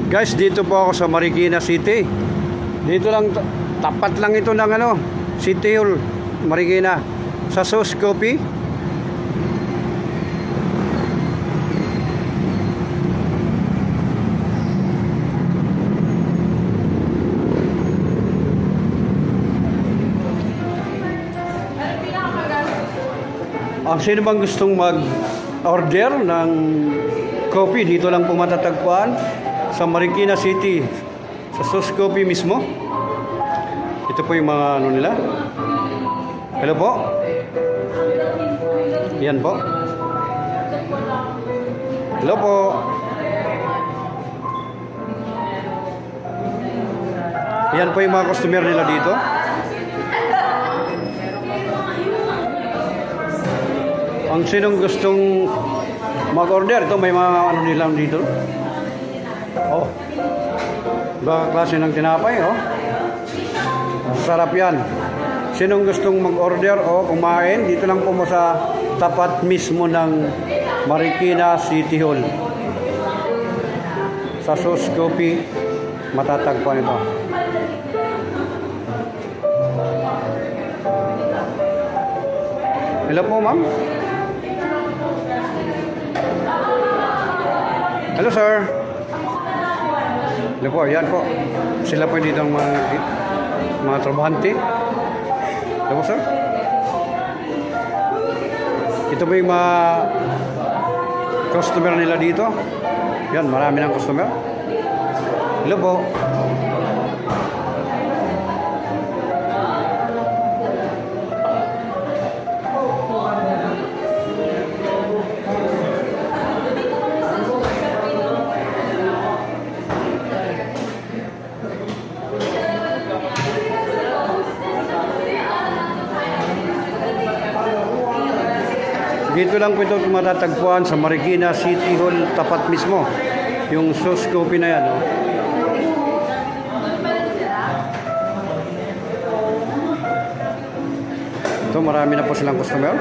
Guys, dito po ako sa Marikina City. Dito lang, tapat lang ito ng City Hall, Marikina. Sa Sauce Coffee. Ang sino bang gustong mag-order ng coffee, dito lang po matatagpuan sa Marikina City, sa Sauce Coffee mismo. Ito po yung mga nila. Hello po. Yan po. Hello po. Yan po yung mga customer nila dito. Ang sinong gustong mag-order, ito may mga nilang dito. Oh. Iba klase ng tinapay, oh. Sarap yan. Sinong gustong mag-order o kumain, dito lang po mo sa tapat mismo ng Marikina City Hall. Sa Sauce Coffee, matatagpuan ito. Hello po, ma'am. Hello, sir. Hello po, yan po. Sila po dito ang mga trabahante. Hello po, sir. Ito po yung mga customer nila dito. Yan, marami ng customer. Hello po. Dito lang po ito matatagpuan sa Marikina City Hall, tapat mismo. Yung Sauce Coffee na yan. Oh. Ito, marami na po silang customer.